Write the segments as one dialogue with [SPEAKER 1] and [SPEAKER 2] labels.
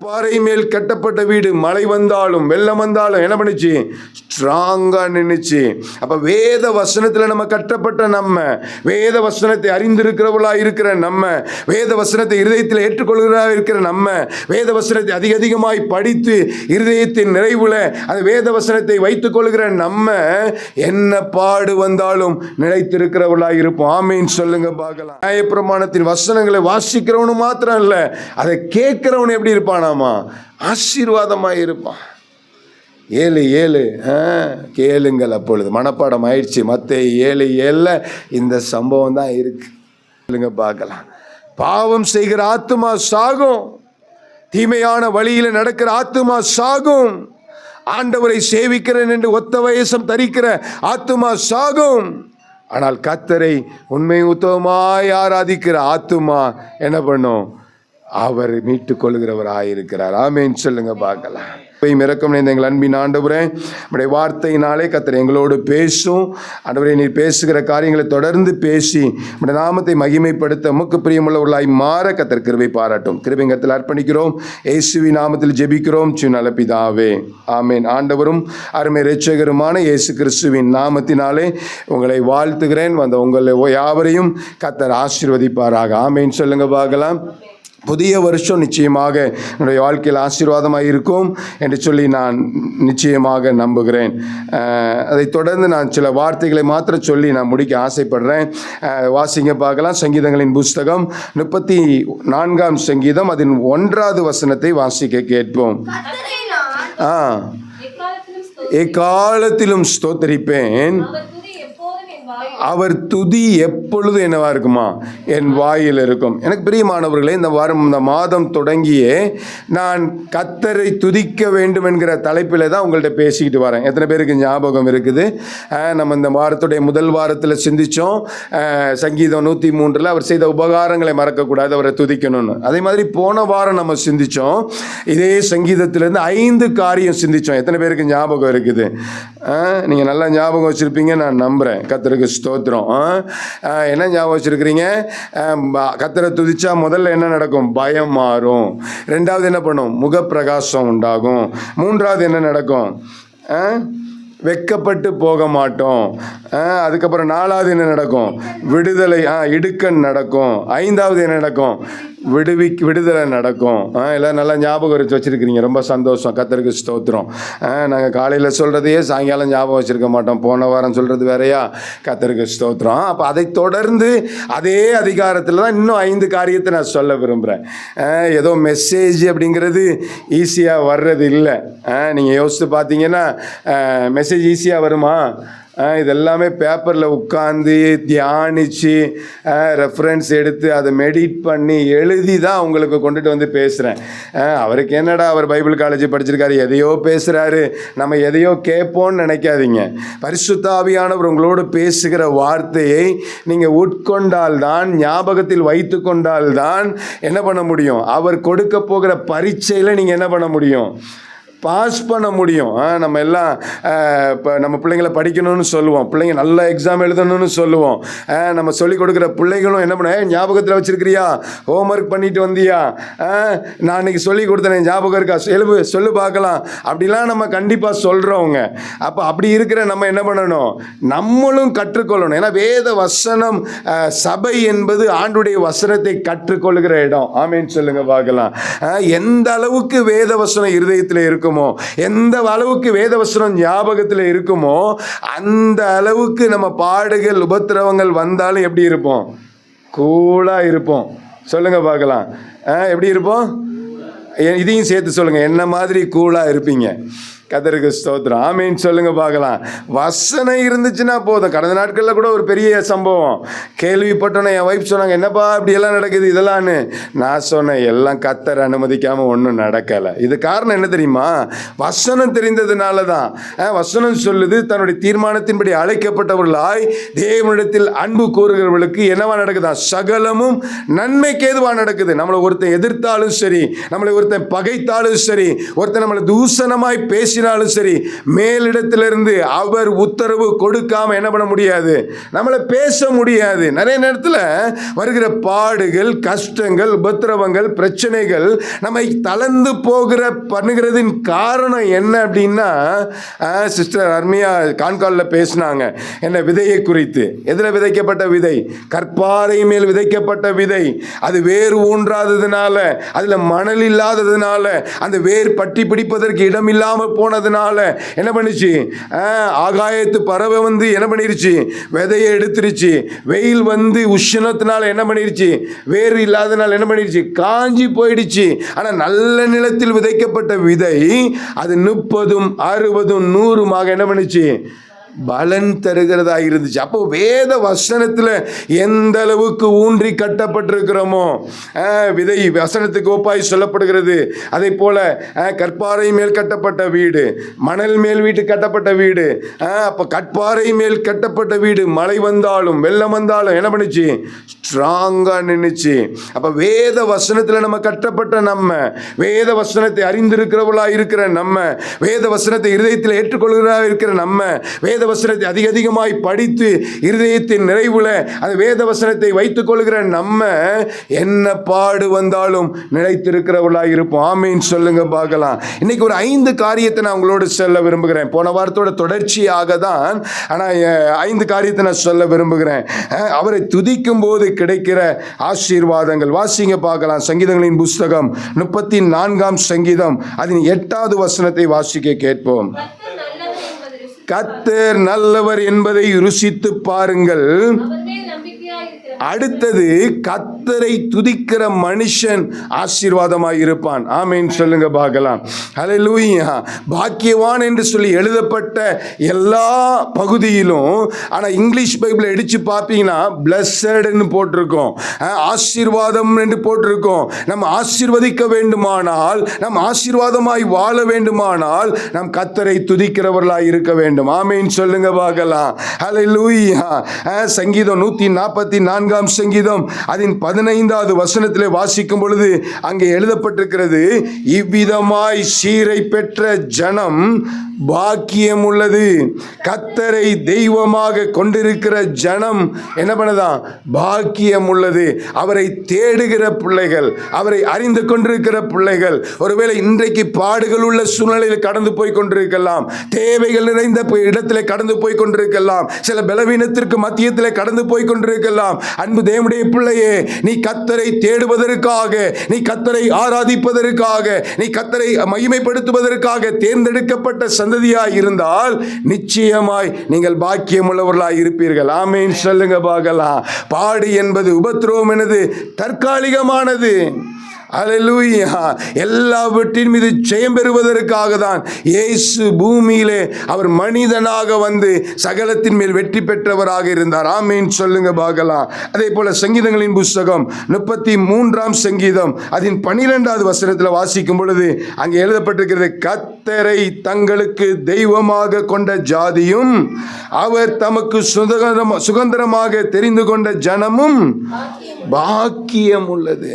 [SPEAKER 1] பாறை மேல் கட்டப்பட்ட வீடு மழை வந்தாலும் வெள்ளம் வந்தாலும் என்ன பண்ணுச்சு? ஸ்ட்ராங்கா நின்றுச்சு. அப்ப வேத வசனத்துல நம்ம கட்டப்பட்ட நம்ம, வேத வசனத்தை அறிந்திருக்கிறவளா இருக்கிற நம்ம, வேத வசனத்தை இருதயத்தில் ஏற்றுக்கொள்கிறா இருக்கிற நம்ம, வேத வசனத்தை அதிகமாய் படித்து இருதயத்தின் நிறைவுல அந்த வேத வசனத்தை வைத்துக் கொள்கிற நம்ம என்ன பாடு வந்தாலும் நிலைத்திருக்கிறவளா இருப்போம். ஆமீன் சொல்லுங்க பார்க்கலாம். நியாயப்பிரமாணத்தின் வசனங்களை வாசிக்கிறவனு மாத்திரம் இல்ல, அதை கேட்கிறவன் எப்படி இருப்பான்? ஆசீர்வாதமாய் இருப்பான். 7:7 கேளுங்கள் அப்பொழுது. மனப்பாடம் ஆயிடுச்சு. மத்தேயு 7:7 இந்த சம்பவம் தான் இருக்கு. பார்க்கலாம். பாவம் செய்கிற ஆத்துமா சாகும், தீமையான வழியில நடக்கிற ஆத்துமா சாகும், ஆண்டவரை சேவிக்கிறேன் என்று ஒத்த வயசம் தரிக்கிற ஆத்துமா சாகும். ஆனால் கர்த்தரை உண்மை உத்தமமாய் ஆராதிக்கிற ஆத்துமா என்ன பண்ணும்? அவர் மீட்டுக் கொள்கிறவராயிருக்கிறார். ஆமேன் சொல்லுங்க பார்க்கலாம். இறக்கம் எங்கள் அன்பின் ஆண்டவரே, நம்முடைய வார்த்தையினாலே கர்த்தர் எங்களோடு பேசும். ஆண்டவரே, நீர் பேசுகிற காரியங்களை தொடர்ந்து பேசி நம்முடைய நாமத்தை மகிமைப்படுத்த உமக்கு பிரியமுள்ளவர்களாய் மாற கர்த்தர் கிருபை பாராட்டும். கிருபைங்கத்தில் அர்ப்பணிக்கிறோம். இயேசுவின் நாமத்தில் ஜெபிக்கிறோம் நல்ல பிதாவே, ஆமேன். ஆண்டவரும் அருமை இரட்சகருமான இயேசு கிறிஸ்துவின் நாமத்தினாலே உங்களை வாழ்த்துகிறேன். வந்த உங்களை யாவரையும் கர்த்தர் ஆசீர்வதிப்பாராக. ஆமேன் சொல்லுங்க பார்க்கலாம். புதிய வருஷம் நிச்சயமாக என்னுடைய வாழ்க்கையில் ஆசீர்வாதமாக இருக்கும் என்று சொல்லி நான் நிச்சயமாக நம்புகிறேன். அதை தொடர்ந்து நான் சில வார்த்தைகளை மாத்திரம் சொல்லி நான் முடிக்க ஆசைப்படுறேன். வாசிங்க பார்க்கலாம். சங்கீதங்களின் புஸ்தகம் 34ஆம் சங்கீதம் அதன் 1வது வசனத்தை வாசிக்க கேட்போம். எக்காலத்திலும் ஸ்தோத்தரிப்பேன், அவர் துதி எப்பொழுது என்னவா இருக்குமா? என் வாயில் இருக்கும். எனக்கு பிரியமானவர்களே, இந்த மாதம் தொடங்கியே நான் கர்த்தரை துதிக்க வேண்டும் என்கிற தலைப்பில் தான் உங்கள்கிட்ட பேசிக்கிட்டு வரேன். எத்தனை பேருக்கு ஞாபகம் இருக்குது? நம்ம இந்த வாரத்துடைய முதல் வாரத்தில் சிந்தித்தோம். சங்கீதம் 103 அவர் செய்த உபகாரங்களை மறக்கக்கூடாது, அவரை துதிக்கணும்னு. அதே மாதிரி போன வாரம் நம்ம சிந்தித்தோம். இதே சங்கீதத்திலேருந்து 5 காரியம் சிந்தித்தோம். எத்தனை பேருக்கு ஞாபகம் இருக்குது? நீங்கள் நல்லா ஞாபகம் வச்சுருப்பீங்க நான் நம்புகிறேன். கர்த்தருக்கு ஸ்தோத்திரம். என்ன ஞாபகம் வச்சிருக்கிறீங்க? கர்த்தரை துதிச்சா முதல்ல என்ன நடக்கும்? பயம் மாறும். 2வது என்ன பண்ணும்? முகப்பிரகாசம் உண்டாகும். 3வது என்ன நடக்கும்? வெக்கப்பட்டு போக மாட்டோம். அதுக்கப்புறம் 4வது என்ன நடக்கும்? விடுதலை, இடுக்கண் நடக்கும். 5வது என்ன நடக்கும்? விடுதலை நடக்கும். எல்லாம் நல்லா ஞாபகம் வச்சுருக்கிறீங்க. ரொம்ப சந்தோஷம். கர்த்தருக்கு ஸ்தோத்திரம். நாங்கள் காலையில் சொல்கிறதையே சாயங்காலம் ஞாபகம் வச்சுருக்க மாட்டோம். போன வாரம் சொல்கிறது வேறையா? கர்த்தருக்கு ஸ்தோத்திரம். அப்போ அதை தொடர்ந்து அதே அதிகாரத்தில் தான் இன்னும் 5 காரியத்தை நான் சொல்ல விரும்புகிறேன். ஏதோ மெசேஜ் அப்படிங்கிறது ஈஸியாக வர்றது இல்லை. நீங்கள் யோசித்து பார்த்தீங்கன்னா மெசேஜ் ஈஸியாக வருமா? இதெல்லாமே பேப்பரில் உட்காந்து தியானித்து ரெஃபரன்ஸ் எடுத்து அதை மெடிட் பண்ணி எழுதி தான் உங்களுக்கு கொண்டுட்டு வந்து பேசுகிறேன். அவருக்கு என்னடா, அவர் பைபிள் காலேஜ் படிச்சிருக்காரு, எதையோ பேசுகிறாரு, நம்ம எதையோ கேட்போன்னு நினைக்காதீங்க. பரிசுத்த ஆவியானவர் உங்களோடு பேசுகிற வார்த்தையை நீங்கள் உட்கொண்டால்தான், ஞாபகத்தில் வைத்து கொண்டால்தான் என்ன பண்ண முடியும்? அவர் கொடுக்க போகிற பரீட்சையில் நீங்கள் என்ன பண்ண முடியும்? பாஸ் பண்ண முடியும். நம்ம எல்லாம் இப்போ நம்ம பிள்ளைங்களை படிக்கணும்னு சொல்லுவோம், பிள்ளைங்க நல்ல எக்ஸாம் எழுதணும்னு சொல்லுவோம். நம்ம சொல்லிக் கொடுக்குற பிள்ளைகளும் என்ன பண்ண, ஞாபகத்தில் வச்சுருக்கிறியா? ஹோம்ஒர்க் பண்ணிட்டு வந்தியா? நான் அன்றைக்கி சொல்லி கொடுத்தேன், ஞாபகம் இருக்கா? சொல்லு பார்க்கலாம். அப்படிலாம் நம்ம கண்டிப்பாக சொல்கிறவங்க. அப்போ அப்படி இருக்கிற நம்ம என்ன பண்ணணும்? நம்மளும் கற்றுக்கொள்ளணும். ஏன்னா வேத வசனம், சபை என்பது ஆண்டுடைய வசனத்தை கற்றுக்கொள்கிற இடம். ஆமேன்னு சொல்லுங்க பார்க்கலாம். எந்த அளவுக்கு வேத வசனம் இருதயத்தில் இருக்கும், எந்த அளவுக்கு வேதவசனம் ஞாபகத்தில் இருக்குமோ அந்த அளவுக்கு நம்ம பாடுகள் உபத்திரவங்கள் வந்தாலும் எப்படி இருப்போம்? கூலா இருப்போம். சொல்லுங்க பார்க்கலாம். எப்படி இருப்போம்? இதையும் சேர்த்து சொல்லுங்க. என்ன மாதிரி கூலா இருப்பீங்க? கர்த்தருக்கு ஸ்தோத்திரம். ஆமேன்னு சொல்லுங்க பார்க்கலாம். வசனம் இருந்துச்சுன்னா போதும். கடந்த நாட்களில் கூட ஒரு பெரிய சம்பவம் கேள்விப்பட்டோன்னே என் வைஃப் சொன்னாங்க, என்னப்பா இப்படியெல்லாம் நடக்குது இதெல்லாம்னு. நான் சொன்னேன், எல்லாம் கர்த்தர் அனுமதிக்காமல் ஒன்றும் நடக்கலை. இது காரணம் என்ன தெரியுமா? வசனம் தெரிந்ததுனால தான். வசனம் சொல்லுது, தன்னுடைய தீர்மானத்தின்படி அழைக்கப்பட்டவர்களாய் தேவனிடத்தில் அன்பு கூறுகிறவர்களுக்கு என்னவா நடக்குதா? சகலமும் நன்மைக்கு ஏதுவா நடக்குது. நம்மளை ஒருத்தன் எதிர்த்தாலும் சரி, நம்மளை ஒருத்தன் பகைத்தாலும் சரி, ஒருத்தன் நம்மளை தூசணமாய் பேசி பேசினாலும் சரி, மேலிடத்திலிருந்து அவர் உத்தரவு கொடுக்காம என்ன பண்ண முடியாது, நம்மளை பேச முடியாது. நிறைய நேரத்தில் வருகிற பாடுகள், கஷ்டங்கள், உபத்திரவங்கள், பிரச்சனைகள் நம்மை தளர்ந்து போகிற பண்ணுகிறதின் காரணம் என்ன அப்படின்னா, சிஸ்டர் அர்மியா கான்காலில் பேசினாங்க என்ன விதையை குறித்து. எதில் விதைக்கப்பட்ட விதை? கற்பாறை மேல் விதைக்கப்பட்ட விதை. அது வேறு ஊன்றாததுனால, அதில் மணல் இல்லாததுனால, அந்த வேர் பட்டி பிடிப்பதற்கு இடம் இல்லாமல் போனதுனால என்ன பண்ணிச்சு, ஆகாயத்து பறவை வந்து என்ன பண்ணிருச்சு, விதையை எடுத்துருச்சு. வெயில் வந்து உஷ்ணத்தினால என்ன பண்ணிருச்சு, வேறு இல்லாதனால என்ன பண்ணிருச்சு, காஞ்சி போயிடுச்சு. ஆனால் நல்ல நிலத்தில் விதைக்கப்பட்ட விதை அது 30, 60, 100 என்ன பண்ணிச்சு, பலன் தருகிறதா இருந்துச்சு. அப்போ வேத வசனத்தில் எந்த அளவுக்கு ஊன்றி கட்டப்பட்டிருக்கிறோமோ, விதை வசனத்துக்கு ஒப்பாய் சொல்லப்படுகிறது. அதே போல கற்பாறை மேல் கட்டப்பட்ட வீடு, மணல் மேல் வீட்டு கட்டப்பட்ட வீடு. அப்போ கற்பாறை மேல் கட்டப்பட்ட வீடு மழை வந்தாலும் வெள்ளம் வந்தாலும் என்ன பண்ணுச்சு, ஸ்ட்ராங்காக நின்றுச்சு. அப்போ வேத வசனத்தில் நம்ம கட்டப்பட்ட, நம்ம வேத வசனத்தை அறிந்திருக்கிறவர்களாக இருக்கிற நம்ம, வேத வசனத்தை இருதயத்தில் ஏற்றுக்கொள்கிறவர்களாக இருக்கிற நம்ம, வேத வசனத்தை அதிகமாய் படித்து இருதயத்தின் நிறைவுல அந்த வேத வசனத்தை வைத்துக் கொள்கிற நம்ம என்ன பாடு வந்தாலும் நிலைத்திருக்கிறவர்களாக இருப்போம். ஆமீன் சொல்லுங்க பார்க்கலாம். இன்னைக்கு ஒரு 5 காரியத்தை நான் உங்களோடு சொல்ல விரும்புகிறேன். போன வாரத்தோட தொடர்ச்சியாக தான், ஆனால் 5 காரியத்தை நான் சொல்ல விரும்புகிறேன். அவரை துதிக்கும் போது கிடைக்கிற ஆசீர்வாதங்கள். வாசிங்க பார்க்கலாம். சங்கீதங்களின் புஸ்தகம் 34ஆம் சங்கீதம் அதன் 8வது வசனத்தை வாசிக்க கேட்போம். கர்த்தர் நல்லவர் என்பதை ருசித்து பாருங்கள். அடுத்தது, கர்த்தரை துதிக்கிற மனுஷன் ஆசீர்வாதமாய் இருப்பான். ஆமீன் சொல்லுங்க பார்க்கலாம். ஹல்லேலூயா. பாக்கியவான் என்று சொல்லி எழுதப்பட்ட எல்லா பகுதியிலும், ஆனால் இங்கிலீஷ் பைபிள் அடிச்சு பார்ப்பீங்கன்னா பிளஸட்னு போட்டிருக்கோம், ஆசீர்வாதம் என்று போட்டிருக்கோம். நம்ம ஆசீர்வதிக்க வேண்டுமானால், நம் ஆசீர்வாதமாய் வாழ வேண்டுமானால் நம் கர்த்தரை துதிக்கிறவர்களாய் இருக்க வேண்டும். ஆமீன் சொல்லுங்க பார்க்கலாம். ஹல்லேலூயா. சங்கீதம் 144 சங்கீதம் அதன் 15வது வசனத்திலே வாசிக்கும் பொழுது அங்கே எழுதப்பட்டிருக்கிறது, இவ்விதமாய் சீரை பெற்ற ஜனம் பாக்கியம் உள்ளது. கர்த்தரை தெய்வமாக கொண்டிருக்கிற ஜனம் என்ன பண்ணதான், பாக்கியம் உள்ளது. அவரை தேடுகிற பிள்ளைகள், அவரை அறிந்து கொண்டிருக்கிற பிள்ளைகள். ஒருவேளை இன்றைக்கு பாடுகள் உள்ள சூழ்நிலையில் கடந்து போய் கொண்டிருக்கலாம், தேவைகள் நிறைந்த இடத்திலே கடந்து போய் கொண்டிருக்கலாம், சில பலவீனத்திற்கு மத்தியத்திலே கடந்து போய் கொண்டிருக்கலாம். அன்பு தேவனுடைய பிள்ளையே, நீ கர்த்தரை தேடுவதற்காக, நீ கர்த்தரை ஆராதிப்பதற்காக, நீ கர்த்தரை மகிமைப்படுத்துவதற்காக தேர்ந்தெடுக்கப்பட்ட சந்ததியாய் இருந்தால் நிச்சயமாய் நீங்கள் பாக்கியம் உள்ளவர்களாய் இருப்பீர்கள். ஆமீன் சொல்லுங்க பார்க்கலாம். பாடு என்பது, உபத்திரவம் என்பது தற்காலிகமானது. அல்லேலூயா. எல்லாவற்றின் மீது ஜெயம் பெறுவதற்காக தான் இயேசு பூமியிலே அவர் மனிதனாக வந்து சகலத்தின் மேல் வெற்றி பெற்றவராக இருந்தார். ஆமீன் சொல்லுங்க பார்க்கலாம். அதே போல சங்கீதங்களின் புஸ்தகம் 33ஆம் சங்கீதம் அதன் 12வது வசனத்தில் வாசிக்கும் பொழுது அங்கே எழுதப்பட்டிருக்கிறது, கர்த்தரை தங்களுக்கு தெய்வமாக கொண்ட ஜாதியும் அவர் தமக்கு சுதந்திரமாக தெரிந்து கொண்ட ஜனமும் பாக்கியம் உள்ளது.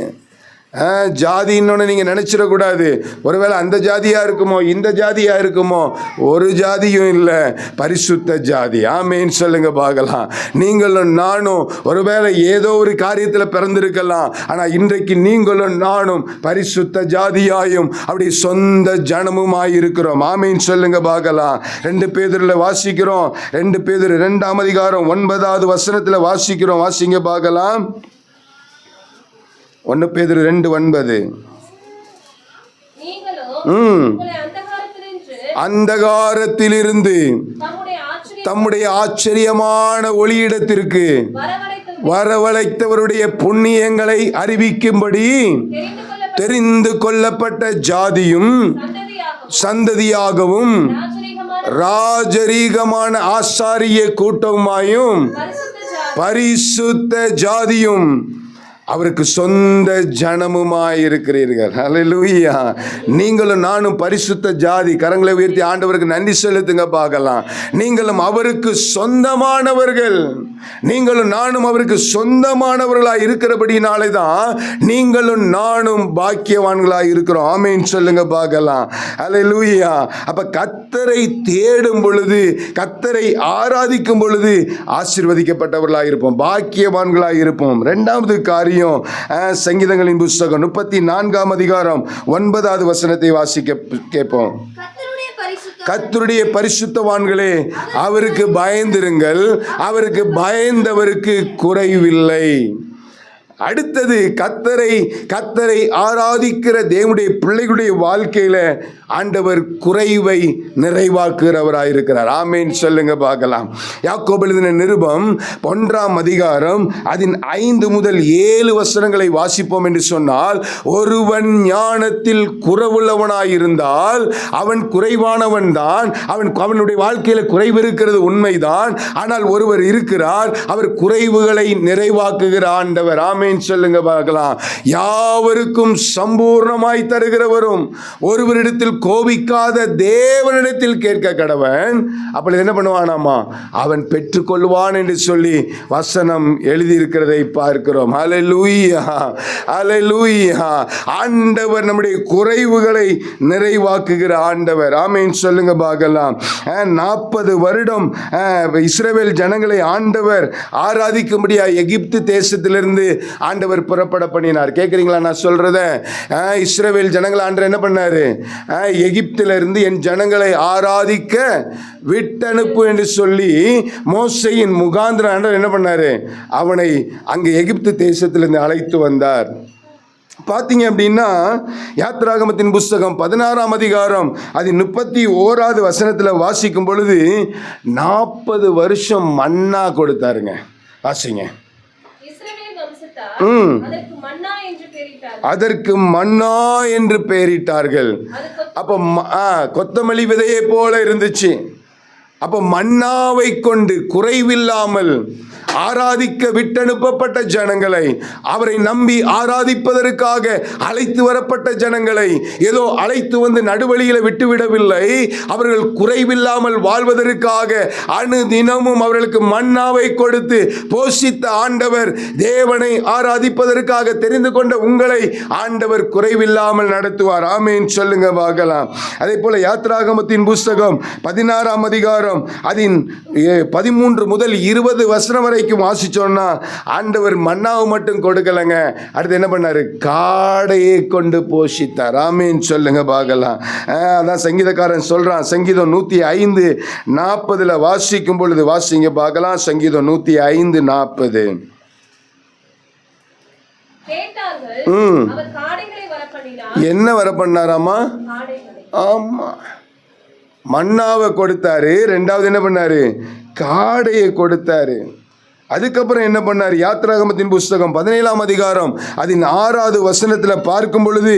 [SPEAKER 1] ஜாதின்னு நீங்கள் நினச்சிடக்கூடாது. ஒருவேளை அந்த ஜாதியாக இருக்குமோ, இந்த ஜாதியாக இருக்குமோ, ஒரு ஜாதியும் இல்லை, பரிசுத்த ஜாதி. ஆமீன் சொல்லுங்க பார்க்கலாம். நீங்களும் நானும் ஒருவேளை ஏதோ ஒரு காரியத்தில் பிறந்திருக்கலாம், ஆனால் இன்றைக்கு நீங்களும் நானும் பரிசுத்த ஜாதியாயும் அப்படி சொந்த ஜனமுமாய் இருக்கிறோம். ஆமீன் சொல்லுங்க பார்க்கலாம். 2 பேதுருல வாசிக்கிறோம். 2 பேதுரு 2ஆம் அதிகாரம் 9வது வசனத்தில் வாசிக்கிறோம். வாசிங்க பார்க்கலாம். 1 பேதுரு 2:9. அந்தகாரத்திலிருந்து தம்முடைய ஆச்சரியமான ஒளியிடத்திற்கு வரவழைத்தவருடைய புண்ணியங்களை அறிவிக்கும்படி தெரிந்து கொள்ளப்பட்ட ஜாதியும் சந்ததியாகவும் ராஜரீகமான ஆசாரிய கூட்டமாயும் பரிசுத்த ஜாதியும் அவருக்கு சொந்த ஜனமுமாயிருக்கிறீர்கள். ஹல்லேலூயா. நீங்களும் நானும் பரிசுத்த ஜாதி. கரங்களை உயர்த்தி ஆண்டவருக்கு நன்றி செலுத்துங்க பார்க்கலாம். நீங்களும் அவருக்கு சொந்தமானவர்கள். நீங்களும் நானும் அவருக்கு சொந்தமானவர்களாய் இருக்கிறபடினாலே தான் நீங்களும் நானும் பாக்கியவான்களாய் இருக்கிறோம். ஆமென் சொல்லுங்க பார்க்கலாம். அல்லேலூயா. அப்ப கர்த்தரை தேடும் பொழுது, கர்த்தரை ஆராதிக்கும் பொழுது ஆசீர்வதிக்கப்பட்டவர்களாய் இருப்போம், பாக்கியவான்களாய் இருப்போம். இரண்டாவது காரியம், சங்கீதங்களின் புஸ்தகம் 34ஆம் அதிகாரம் 9வது வசனத்தை வாசிக்க கேட்போம். கர்த்தருடைய பரிசுத்தவான்களே, அவருக்கு பயந்திருங்கள், அவருக்கு பயந்தவருக்கு குறைவில்லை. அடுத்தது, கர்த்தரை ஆராதிக்கிற தேவனுடைய பிள்ளைகளுடைய வாழ்க்கையில ஆண்டவர் குறைவை நிறைவாக்குகிறவராயிருக்கிறார். ஆமென் சொல்லுங்க பார்க்கலாம். யாக்கோபு எழுதின நிருபம் 1ஆம் அதிகாரம் அதன் 5 முதல் 7 வசனங்களை வாசிப்போம் என்று சொன்னால், ஒருவன் ஞானத்தில் குறைவுள்ளவனாயிருந்தால் அவன் குறைவானவன் தான். அவனுடைய வாழ்க்கையில குறைவு இருக்கிறது உண்மைதான். ஆனால் ஒருவர் இருக்கிறார், அவர் குறைவுகளை நிறைவாக்குகிற ஆண்டவர். ஆமென் சொல்லுங்க பார்க்கலாம். யாவருக்கும் சம்பூர்ணமாய் தருகிறவரும், ஒருவரிடத்தில் கோபிக்காத தேவனிடத்தில் கேட்க கடவன், அப்பொழுது என்ன பண்ணுவானாமா, அவன் பெற்றுக்கொள்வான் என்று சொல்லி வசனம் எழுதியிருக்கிறதை பார்க்கிறோம். அல்லேலூயா, அல்லேலூயா. ஆண்டவர் நம்முடைய குறைவுகளை நிறைவாக்குகிற ஆண்டவர். ஆமென் சொல்லுங்க பார்க்கலாம். 40 வருடம் இஸ்ரவேல் ஜனங்களை ஆண்டவர் ஆராதிக்கும்படியா எகிப்து தேசத்திலிருந்து ஆண்டவர் புறப்பட பண்ணினார். கேட்குறீங்களா நான் சொல்றத? இஸ்ரவேல் ஜனங்களை ஆண்டவர் என்ன பண்ணாரு? எகிப்திலிருந்து என் ஜனங்களை ஆராதிக்க விட்டனுப்பு என்று சொல்லி மோசேயின் முகாந்திரம் ஆண்டவர் என்ன பண்ணாரு? அவனை அங்கே எகிப்து தேசத்திலிருந்து அழைத்து வந்தார். பார்த்தீங்க அப்படின்னா, யாத்திராகமத்தின் புஸ்தகம் 16ஆம் அதிகாரம் அது 31வது வசனத்தில் வாசிக்கும் பொழுது 40 வருஷம் மன்னா கொடுத்தாருங்க. வாசிங்க. அதற்கு மன்னா என்று பெயரிட்டார்கள். அப்ப கொத்தமல்லி விதையை போல இருந்துச்சு. அப்ப மன்னாவை கொண்டு குறைவில்லாமல் ஆராதிக்க விட்டனுப்பப்பட்ட ஜனங்களை, அவரை நம்பி ஆராதிப்பதற்காக அழைத்து வரப்பட்ட ஜனங்களை ஏதோ அழைத்து வந்து நடுவழியில விட்டுவிடவில்லை. அவர்கள் குறைவில்லாமல் வாழ்வதற்காக அனுதினமும் அவர்களுக்கு மன்னாவை கொடுத்து போஷித்த ஆண்டவர், தேவனை ஆராதிப்பதற்காக தெரிந்து கொண்ட உங்களை ஆண்டவர் குறைவில்லாமல் நடத்துவார். ஆமென் சொல்லுங்க பார்க்கலாம். அதே போல யாத்திராகமத்தின் புஸ்தகம் 16ஆம் அதிகாரம் அதன் 13 முதல் 20 வசனம் வரை வாசிச்சோம்னா, ஆண்டவர் மன்னாவை மட்டும் கொடுக்கலங்க, அடுத்து என்ன பண்ணாரு? காடையை கொண்டு போஷித்தார். ஆமென் சொல்லுங்க பார்க்கலாம். அதான் சங்கீதக்காரன் சொல்றான், சங்கீதம் 105:40 வாசிக்கும் பொழுது வாசிங்க பார்க்கலாம். சங்கீதம் 105:40. என்ன வர பண்ணாராமா? ஆமா, மன்னாவை கொடுத்தாரு. ரெண்டாவது என்ன பண்ணாரு? காடையை கொடுத்தாரு. அதுக்கப்புறம் என்ன பண்ணார்? யாத்திராகமத்தின் புஸ்தகம் 17ஆம் அதிகாரம் அதன் 6வது வசனத்தில் பார்க்கும் பொழுது,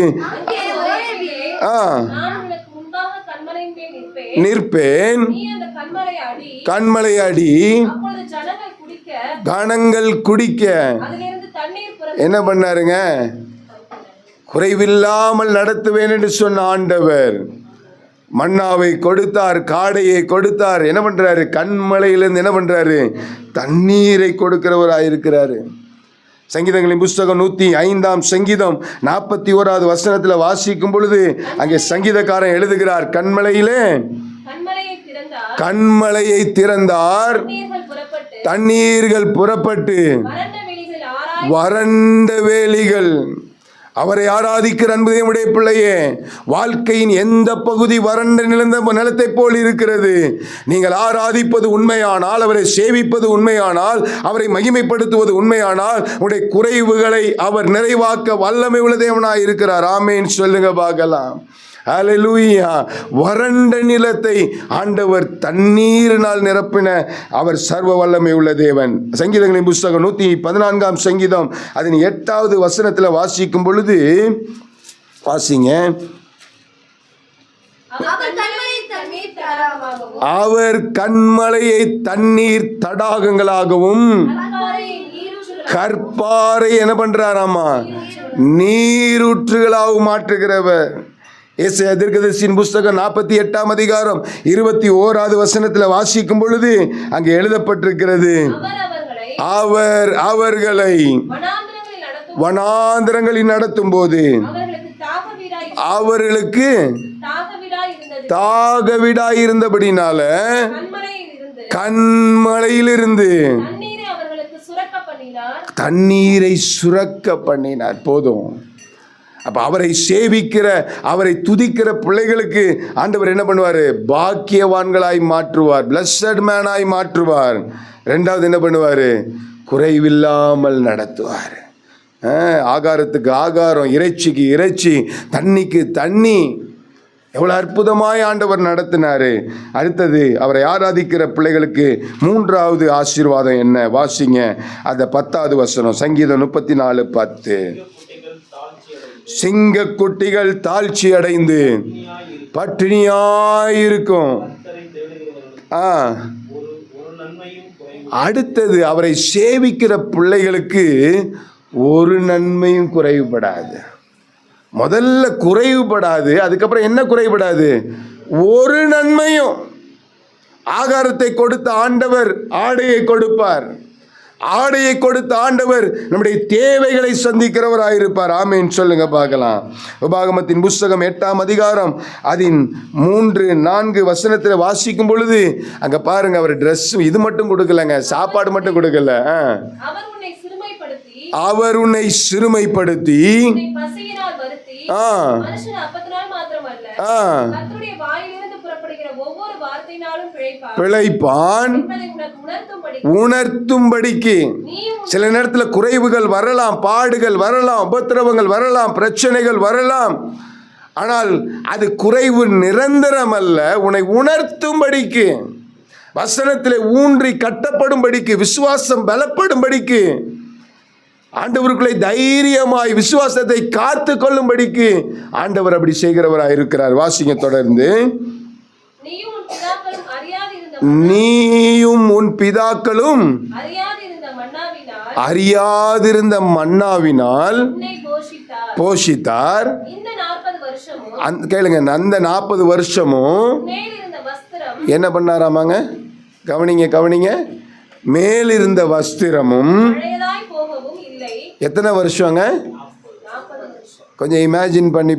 [SPEAKER 1] நிற்பேன், கண்மலை அடி, கணங்கள் குடிக்க என்ன பண்ணாருங்க? குறைவில்லாமல் நடத்துவேன் என்று சொன்ன ஆண்டவர் மன்னாவை கொடுத்தார், காடையை கொடுத்தார். என்ன பண்றாரு? கண்மலையிலிருந்து என்ன பண்றாரு? தண்ணீரை கொடுக்கிறவராயிருக்கிறாரு. சங்கீதங்களின் புஸ்தகம் 105ஆம் சங்கீதம் 41வது வசனத்தில் வாசிக்கும் பொழுது அங்கே சங்கீதக்காரன் எழுதுகிறார், கண்மலையிலே கண்மலையை திறந்தார், தண்ணீர்கள் புறப்பட்டு வறண்ட வேலிகள். அவரை ஆராதிக்கிற அன்பு தேவனுடைய பிள்ளையே, வாழ்க்கையின் எந்த பகுதி வறண்ட நிலத்தை போல் இருக்கிறது, நீங்கள் ஆராதிப்பது உண்மையானால், அவரை சேவிப்பது உண்மையானால், அவரை மகிமைப்படுத்துவது உண்மையானால், உடைய குறைவுகளை அவர் நிறைவாக்க வல்லமை உள்ள தேவனாய் இருக்கிறார். ஆமென் சொல்லுங்க பார்க்கலாம். அல்லேலூயா. வறண்ட நிலத்தை ஆண்டவர் தண்ணீரினால் நிரப்பின அவர் சர்வ வல்லமை உள்ள தேவன். சங்கீதங்களின் புஸ்தகம் 114ஆம் சங்கீதம் அதன் 8வது வசனத்தில் வாசிக்கும் பொழுது வாசிங்க. அவர் கண்மலையை தண்ணீர் தடாகங்களாகவும் கற்பாறை என்ன பண்றாராமா? நீரூற்றுகளாகவும் மாற்றுகிறவர். ஏசாயா தீர்க்கதரிசியின் புஸ்தகம் 48ஆம் அதிகாரம் 21வது வசனத்தில் வாசிக்கும் பொழுது அங்கே எழுதப்பட்டிருக்கிறது, அவர் அவர்களை வனாந்திரங்களில் நடத்தும் போது அவர்களுக்கு தாகவிடாய் இருந்தபடினால கண்மலையிலிருந்து தண்ணீரை சுரக்க பண்ணினார். போதும். அப்ப அவரை சேவிக்கிற, அவரை துதிக்கிற பிள்ளைகளுக்கு ஆண்டவர் என்ன பண்ணுவார்? பாக்கியவான்களாய் மாற்றுவார், பிளஸட் மேனாய் மாற்றுவார். ரெண்டாவது என்ன பண்ணுவார்? குறைவில்லாமல் நடத்துவார். ஆகாரத்துக்கு ஆகாரம், இறைச்சிக்கு இறைச்சி, தண்ணிக்கு தண்ணி. எவ்வளோ அற்புதமாய் ஆண்டவர் நடத்தினாரு. அடுத்தது அவரை ஆராதிக்கிற பிள்ளைகளுக்கு மூன்றாவது ஆசீர்வாதம் என்ன? வாசிங்க அந்த 10வது வசனம், சங்கீதம் 34:10. சிங்க குட்டிகள் தாழ்ச்சி அடைந்து பட்டினியாயிருக்கும். அடுத்தது அவரை சேவிக்கிற பிள்ளைகளுக்கு ஒரு நன்மையும் குறைவுபடாது. முதல்ல குறைவுபடாது, அதுக்கப்புறம் என்ன குறைவுபடாது? ஒரு நன்மையும். ஆகாரத்தை கொடுத்த ஆண்டவர் ஆடையை கொடுப்பார். ஆடையை கொடுத்த ஆண்டவர் நம்முடைய தேவைகளை சந்திக்கிறவராயிருப்பார். ஆமேன் சொல்லுங்க பார்க்கலாம். உபாகமத்தின் புஸ்தகம் 8ஆம் அதிகாரம் அதின் 3-4 வசனத்தில் வாசிக்கும் பொழுது அங்க பாருங்க, அவர் ட்ரெஸ் இது மட்டும் கொடுக்கலங்க, சாப்பாடு மட்டும் கொடுக்கல. அவர் உன்னை சிறுமைப்படுத்தி பிழைப்பான் உணர்த்தும்படிக்கு. சில நேரத்தில் குறைவுகள் வரலாம், பாடுகள் வரலாம், உபத்திரவங்கள் வரலாம், பிரச்சனைகள் வரலாம். ஆனால் அது குறைவு நிரந்தரம் அல்ல. உன்னை உணர்த்தும்படிக்கு, வசனத்தில் ஊன்றி கட்டப்படும்படிக்கு, விசுவாசம் பலப்படும்படிக்கு, ஆண்டவருக்குள்ளே தைரியமாய் விசுவாசத்தை காத்து கொள்ளும்படிக்கு ஆண்டவர் அப்படி செய்கிறவராய் இருக்கிறார். வாசிங்க தொடர்ந்து. நீயும் உன் பிதாக்களும் அறியாதிருந்த மன்னாவினால் போஷித்தார். கேளுங்க, அந்த 40 வருஷமும் என்ன பண்ணாராமாங்க? கவனிங்க. மேலிருந்த வஸ்திரமும் எத்தனை வருஷங்க? கொஞ்சம் இமேஜின் பண்ணி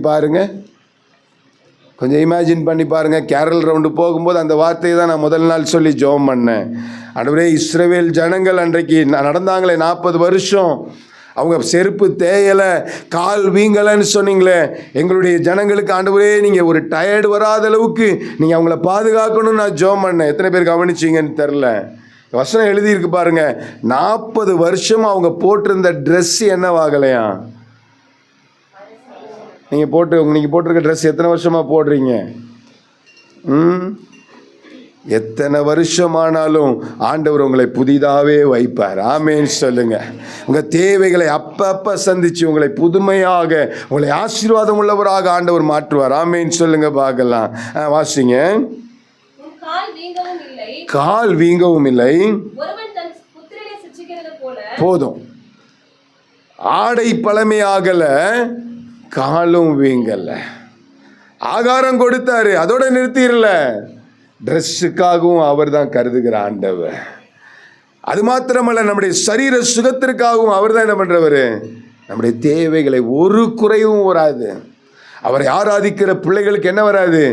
[SPEAKER 1] பாருங்க. கேரல் ரவுண்டு போகும்போது அந்த வார்த்தையை தான் நான் முதல் நாள் சொல்லி ஜெபம் பண்ணேன். ஆண்டவரே, இஸ்ரவேல் ஜனங்கள் அன்றைக்கு நடந்தாங்களே 40 வருஷம், அவங்க செருப்பு தேயலை, கால் வீங்கலைன்னு சொன்னீங்களே, எங்களுடைய ஜனங்களுக்கு ஆண்டவரே நீங்கள் ஒரு டயர்டு வராத அளவுக்கு நீங்கள் அவங்கள பாதுகாக்கணும்னு நான் ஜெபம் பண்ணேன். எத்தனை பேர் கவனிச்சிங்கன்னு தெரில. வசனம் எழுதியிருக்கு பாருங்க, 40 வருஷம் அவங்க போட்டிருந்த ட்ரெஸ் என்னவாகலையா? நீங்கள் போட்டிருக்க ட்ரெஸ் எத்தனை வருஷமாக போடுறீங்க? எத்தனை வருஷமானாலும் ஆண்டவர் உங்களை புதிதாகவே வைப்பார். ஆமேன்னு சொல்லுங்க. உங்கள் தேவைகளை அப்பப்போ சந்திச்சு உங்களை புதுமையாக, உங்களை ஆசீர்வாதம் உள்ளவராக ஆண்டவர் மாற்றுவார். ஆமேன்னு சொல்லுங்க பார்க்கலாம். வாசிங்க. கால் வீங்கவும் இல்லை. போதும். ஆடை பழமையாகல, காலும் வீங்கல. ஆகாரம் கொடுத்தாரு, அதோட நிறுத்திடல. ட்ரெஸ்ஸுக்காகவும் அவர் தான் கருதுகிற ஆண்டவர். அது மாத்திரமல்ல, நம்முடைய சரீர சுகத்திற்காகவும் அவர் தான் என்ன பண்றவர்? நம்முடைய தேவைகளை ஒரு குறைவும் வராது. அவரை ஆராதிக்கிற பிள்ளைகளுக்கு என்ன வராது?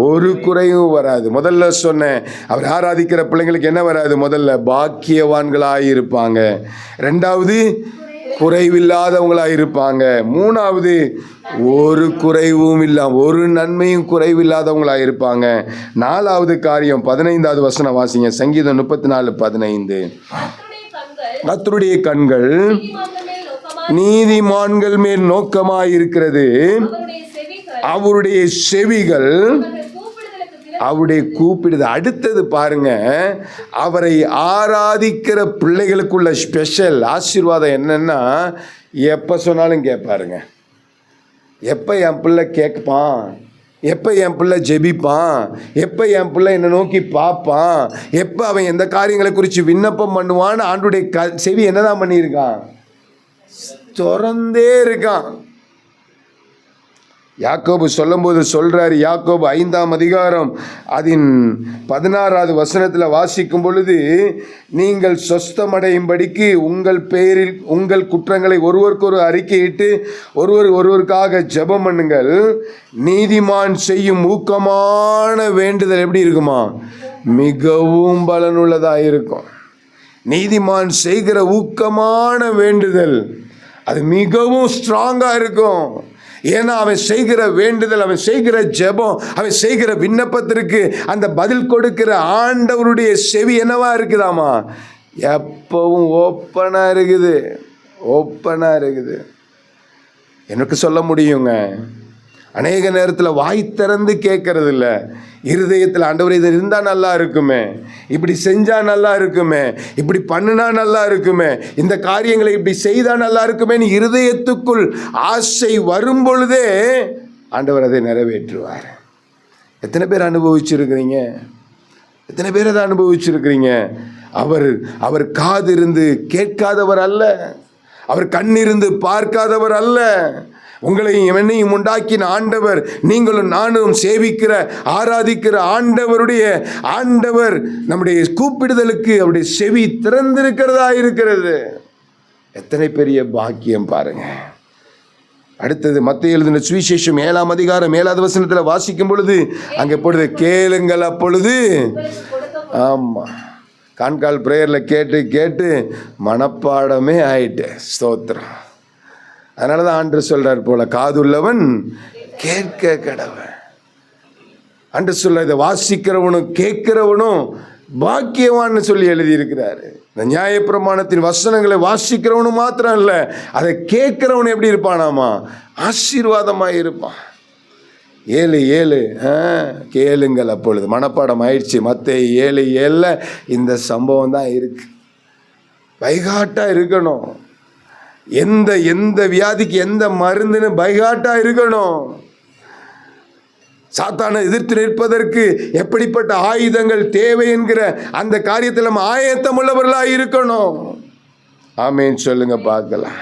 [SPEAKER 1] ஒரு குறையும் வராது. முதல்ல சொன்னேன், அவர் ஆராதிக்கிற பிள்ளைங்களுக்கு என்ன வராது? முதல்ல பாக்கியவான்களாய் இருப்பாங்க. ரெண்டாவது குறைவில்லாதவங்களாய் இருப்பாங்க. மூணாவது ஒரு குறைவும் இல்லாம, ஒரு நன்மையும் குறைவில்லாதவங்களாய் இருப்பாங்க. நாலாவது காரியம் 15வது வசனம் வாசிங்க. சங்கீதம் 34:15. கர்த்தருடைய கண்கள் நீதிமான்கள் மேல் நோக்கமாய் இருக்கிறது, அவருடைய செவிகள் அவருடைய கூப்பிடுது. அடுத்தது பாருங்க, அவரை ஆராதிக்கிற பிள்ளைகளுக்குள்ள ஸ்பெஷல் ஆசீர்வாதம் என்னன்னா, எப்ப சொன்னாலும் கேட்பாருங்க. எப்ப என் பிள்ளை கேட்பான், எப்போ என் பிள்ளை ஜெபிப்பான், எப்போ என் பிள்ளை என்னை நோக்கி பார்ப்பான், எப்போ அவன் எந்த காரியங்களை குறித்து விண்ணப்பம் பண்ணுவான்னு ஆண்டுடைய செவி என்னதான் பண்ணியிருக்கான்? திறந்தே இருக்கான். யாக்கோபு சொல்லும்போது சொல்றாரு, யாக்கோபு 5ஆம் அதிகாரம் அதின் 16வது வசனத்தில் வாசிக்கும் பொழுது, நீங்கள் சொஸ்தமடையும்படிக்கு உங்கள் பெயரில் உங்கள் குற்றங்களை ஒருவருக்கொரு அறிக்கையிட்டு ஒருவருக்காக ஜெபம் பண்ணுங்கள். நீதிமான் செய்யும் ஊக்கமான வேண்டுதல் எப்படி இருக்குமா? மிகவும் பலனுள்ளதாக இருக்கும். நீதிமான் செய்கிற ஊக்கமான வேண்டுதல் அது மிகவும் ஸ்ட்ராங்காக இருக்கும். ஏன்னா அவன் செய்கிற வேண்டுதல், அவன் செய்கிற ஜெபம், அவன் செய்கிற விண்ணப்பத்திற்கு அந்த பதில் கொடுக்கிற ஆண்டவருடைய செவி என்னவா இருக்குதாமா? எப்பவும் ஓப்பனாக இருக்குது. எனக்கு சொல்ல முடியுங்க, அநேக நேரத்தில் வாய் திறந்து கேட்கறது இல்லை, இருதயத்தில் ஆண்டவரே இது இருந்தால் நல்லா இருக்குமே, இப்படி செஞ்சால் நல்லா இருக்குமே, இப்படி பண்ணினா நல்லா இருக்குமே, இந்த காரியங்களை இப்படி செய்தால் நல்லா இருக்குமேன்னு இருதயத்துக்குள் ஆசை வரும் பொழுதே ஆண்டவர் அதை நிறைவேற்றுவார். எத்தனை பேர் அனுபவிச்சிருக்கிறீங்க? எத்தனை பேர் அதை அனுபவிச்சிருக்கிறீங்க? அவர் காது இருந்து கேட்காதவர் அல்ல, அவர் கண்ணிருந்து பார்க்காதவர் அல்ல. உங்களையும் என்னையும் உண்டாக்கின ஆண்டவர், நீங்களும் நானும் சேவிக்கிற ஆராதிக்கிற ஆண்டவர் நம்முடைய கூப்பிடுதலுக்கு அவருடைய செவி திறந்திருக்கிறதா இருக்கிறது. எத்தனை பெரிய பாக்கியம் பாருங்க. அடுத்தது மத்தேயு எழுதின சுவிசேஷம் 7ஆம் அதிகாரம் 7வது வசனத்தில் வாசிக்கும் பொழுது அங்கே பொழுது கேளுங்கள் அப்பொழுது. ஆமாம், கான்கால் பிரேயரில் கேட்டு மனப்பாடமே ஆயிட்டு. ஸ்தோத்திரம். அதனால தான் ஆண்டவர் சொல்றார் போல, காதுள்ளவன் கேட்க கடவன். ஆண்டவர் சொல்ற, இதை வாசிக்கிறவனும் கேட்கிறவனும் பாக்கியவான்னு சொல்லி எழுதியிருக்கிறாரு. இந்த நியாயப்பிரமாணத்தின் வசனங்களை வாசிக்கிறவனும் மாத்திரம் இல்லை, அதை கேட்கிறவன் எப்படி இருப்பானாமா? ஆசீர்வாதமாக இருப்பான். 7:7 கேளுங்கள் அப்பொழுது. மனப்பாடம் ஆயிடுச்சு. மத்தேயு 7:7 இந்த சம்பவம் தான் இருக்கு. பைகாட்டாக இருக்கணும். எந்த வியாதிக்கு எந்த மருந்துன்னு பைகாட்டா இருக்கணும். சாத்தானை எதிர்த்து நிற்பதற்கு எப்படிப்பட்ட ஆயுதங்கள் தேவை என்கிற அந்த காரியத்தில் நம்ம ஆயத்தம் உள்ளவர்களாக இருக்கணும். ஆமேன் சொல்லுங்க பார்க்கலாம்.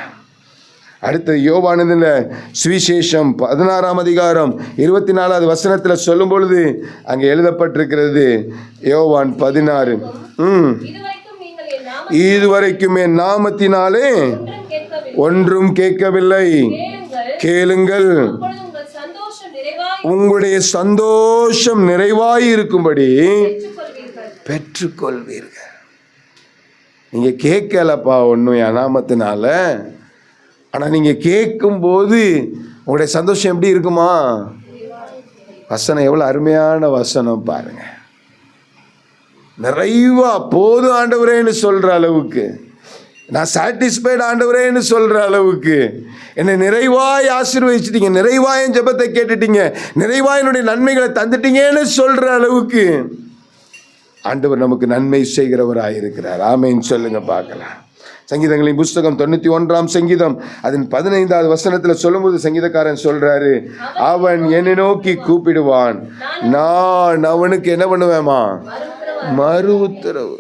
[SPEAKER 1] அடுத்தது யோவானின் சுவிசேஷம் 16ஆம் அதிகாரம் 24வது வசனத்தில் சொல்லும் பொழுது அங்கே எழுதப்பட்டிருக்கிறது. யோவான் 16, இதுவரைக்கும் என் நாமத்தினாலே ஒன்றும் கேட்கவில்லை, கேளுங்கள் உங்களுடைய சந்தோஷம் நிறைவாய் இருக்கும்படி பெற்றுக்கொள்வீர்கள். நீங்க கேட்கலப்பா ஒன்றும் என் நாமத்தினால, ஆனா நீங்க கேட்கும் போது உங்களுடைய சந்தோஷம் எப்படி இருக்குமா? வசனம் எவ்வளவு அருமையான வசனம் பாருங்க. நிறைவா போதும் ஆண்டவரேன்னு சொல்ற அளவுக்கு, நான் சாட்டிஸ்ஃபைடு ஆண்டவரேன்னு சொல்ற அளவுக்கு என்னை நிறைவாய் ஆசீர்வதிச்சிட்டீங்க, நிறைவாய் என் ஜெபத்தை கேட்டுட்டீங்க, நிறைவாய் என்னுடைய நன்மைகளை தந்துட்டீங்கன்னு சொல்ற அளவுக்கு ஆண்டவர் நமக்கு நன்மை செய்கிறவராக இருக்கிறார். ஆமேன்னு சொல்லுங்க பார்க்கலாம். சங்கீதங்களின் புஸ்தகம் 91ஆம் சங்கீதம் அதன் 15வது வசனத்தில் சொல்லும்போது சங்கீதக்காரன் சொல்றாரு, அவன் என்னை நோக்கி கூப்பிடுவான், நான் அவனுக்கு என்ன பண்ணுவேமா? மறு உத்தரவு.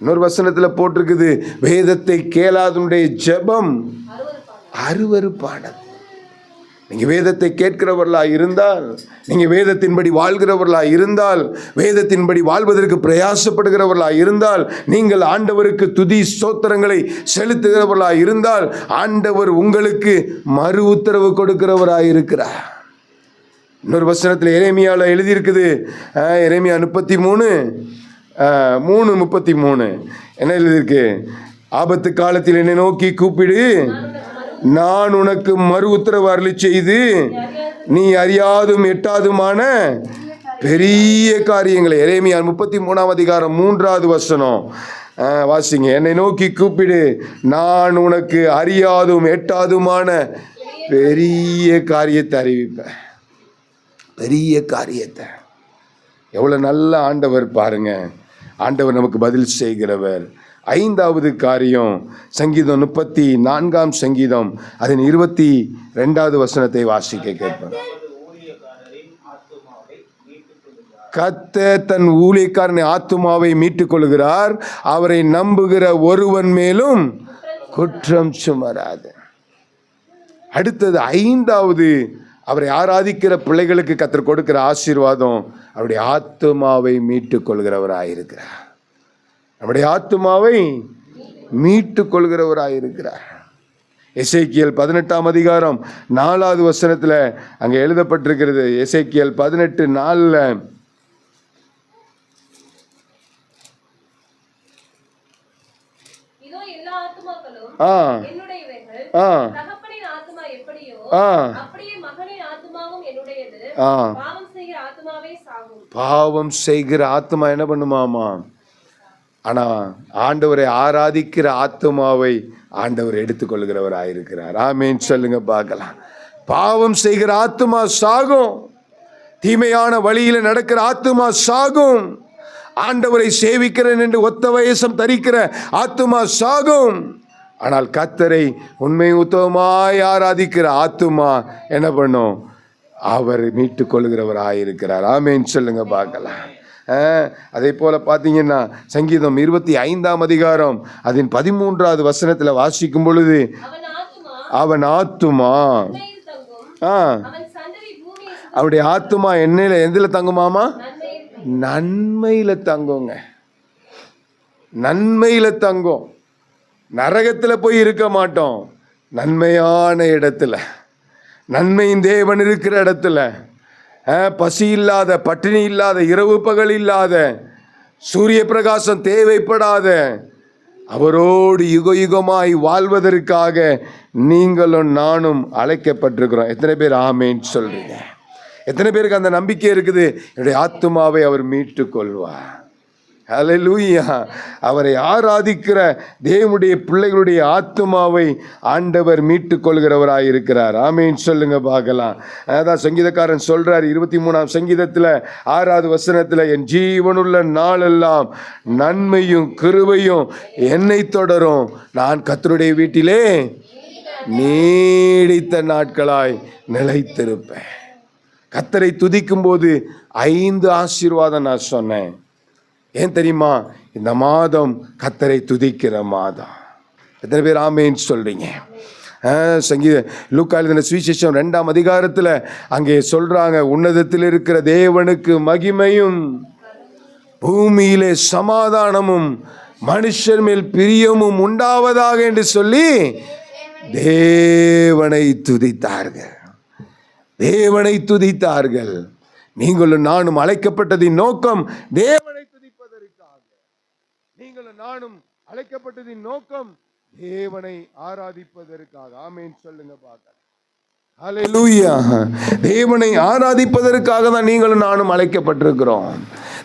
[SPEAKER 1] இன்னொரு வசனத்தில் போட்டிருக்குது, வேதத்தை கேளாதனுடைய ஜெபம் அருவருப்பானது. நீங்க வேதத்தை கேட்கிறவர்களா இருந்தால், நீங்க வேதத்தின்படி வாழ்கிறவர்களா இருந்தால், வேதத்தின்படி வாழ்வதற்கு பிரயாசப்படுகிறவர்களா இருந்தால், நீங்கள் ஆண்டவருக்கு துதி ஸ்தோத்திரங்களை செலுத்துகிறவர்களா இருந்தால், ஆண்டவர் உங்களுக்கு மறு உத்தரவு கொடுக்கிறவராக இருக்கிறார். இன்னொரு வசனத்தில் எரேமியாவில் எழுதியிருக்குது, எரேமியா 33:33 என்ன எழுதியிருக்கு? ஆபத்து காலத்தில் என்னை நோக்கி கூப்பிடு, நான் உனக்கு மறு உத்தரவு அருளி செய்து நீ அறியாதும் எட்டாதுமான பெரிய காரியங்களை. எரேமியா 33ஆம் அதிகாரம் 3வது வசனம் வாசிங்க. என்னை நோக்கி கூப்பிடு, நான் உனக்கு அறியாதும் எட்டாதுமான பெரிய காரியத்தை அறிவிப்பேன். பெரிய காரியத்தை. எவ்வளோ நல்ல ஆண்டவர் பாருங்க. ஆண்டவர் நமக்கு பதில் செய்கிறவர். 5வது காரியம், சங்கீதம் 34ஆம் சங்கீதம் அதன் 22வது வசனத்தை வாசிக்க கேட்பேன். கர்த்தர் தன் ஊழியக்காரனை ஆத்துமாவை மீட்டுக் கொள்கிறார், அவரை நம்புகிற ஒருவன் மேலும் குற்றம் சுமராது. அடுத்தது 5வது அவரை ஆராதிக்கிற பிள்ளைகளுக்கு கர்த்தர் கொடுக்கிற ஆசீர்வாதம் அவருடைய ஆத்துமாவை மீட்டுக் கொள்கிறவராயிருக்கிறார். நம்முடைய ஆத்துமாவை மீட்டுக் கொள்கிறவராயிருக்கிறார். எசேக்கியேல் 18ஆம் அதிகாரம் 4வது வசனத்துல அங்க எழுதப்பட்டிருக்கிறது. எசேக்கியேல் 18:4 பாவம் செய்கிற ஆத்மா என்ன பண்ணுமாமா? ஆனா ஆண்டவரை ஆராதிக்கிற ஆத்துமாவை ஆண்டவர் எடுத்துக்கொள்கிறவர் ஆயிருக்கிறார். ஆமேன் சொல்லுங்க பார்க்கலாம். பாவம் செய்கிற ஆத்துமா சாகும். தீமையான வழியில நடக்கிற ஆத்துமா சாகும். ஆண்டவரை சேவிக்கிறேன் என்று ஒத்த வயசம் தரிக்கிற ஆத்துமா சாகும். ஆனால் கர்த்தரை உண்மை உத்தமமாய் ஆராதிக்கிற ஆத்துமா என்ன பண்ணும்? அவர் மீட்டுக் கொள்கிறவர் ஆயிருக்கிறார். ஆமேன் சொல்லுங்க பார்க்கலாம். அதே போல பார்த்தீங்கன்னா சங்கீதம் 25ஆம் அதிகாரம் அதன் 13வது வசனத்தில் வாசிக்கும் பொழுது அவன் ஆத்துமா அவருடைய ஆத்துமா எதில் தங்குமாமா? நன்மையில தங்குங்க. நன்மையில தங்கும். நரகத்தில் போய் இருக்க மாட்டோம். நன்மையான இடத்துல, நன்மையின் தேவன் இருக்கிற இடத்துல, பசி இல்லாத, பட்டினி இல்லாத, இரவு பகல் இல்லாத, சூரிய பிரகாசம் தேவைப்படாத அவரோடு யுக யுகமாய் வாழ்வதற்காக நீங்களும் நானும் அழைக்கப்பட்டிருக்கிறோம். எத்தனை பேர் ஆமேன்னு சொல்றீங்க? எத்தனை பேருக்கு அந்த நம்பிக்கை இருக்குது? என்னுடைய ஆத்துமாவை அவர் மீட்டுக் கொள்வார். ஹல்லேலூயா. அவரை ஆராதிக்கிற தேவனுடைய பிள்ளைகளுடைய ஆத்துமாவை ஆண்டவர் மீட்டுக் கொள்கிறவராயிருக்கிறார். ஆமேன் சொல்லுங்க பார்க்கலாம். அதான் சங்கீதக்காரன் சொல்றார் 23ஆம் சங்கீதத்தில் 6வது வசனத்தில், என் ஜீவனுள்ள நாளெல்லாம் நன்மையும் கிருபையும் என்னை தொடரும், நான் கர்த்தருடைய வீட்டிலே நீடித்த நாட்களாய் நிலைத்திருப்பேன். கர்த்தரை துதிக்கும் போது 5 ஆசீர்வாதம் நான் சொன்னேன். ஏன் தெரியுமா? இந்த மாதம் கர்த்தரை துதிக்கிற மாதம். எத்தனை பேர் ஆமேன்னு சொல்றீங்க? லூக்கா எழுதின சுவிசேஷம் 2ஆம் அதிகாரத்தில் அங்கே சொல்றாங்க, உன்னதத்தில் இருக்கிற தேவனுக்கு மகிமையும் பூமியிலே சமாதானமும் மனுஷர் மேல் பிரியமும் உண்டாவதாக என்று சொல்லி தேவனை துதித்தார்கள். தேவனை துதித்தார்கள். நீங்களும் நானும் அழைக்கப்பட்டதின் நோக்கம் தேவனை துதிப்பதற்காக. நீங்களும் நானும் அழைக்கப்பட்டதின் நோக்கம் தேவனை ஆராதிப்பதற்காக. ஆமென் சொல்லுங்க பார்க்கலாம். ஹல்லேலூயா. தேவனை ஆராதிப்பதற்காக தான் நீங்களும் நானும் அழைக்கப்பட்டிருக்கிறோம்.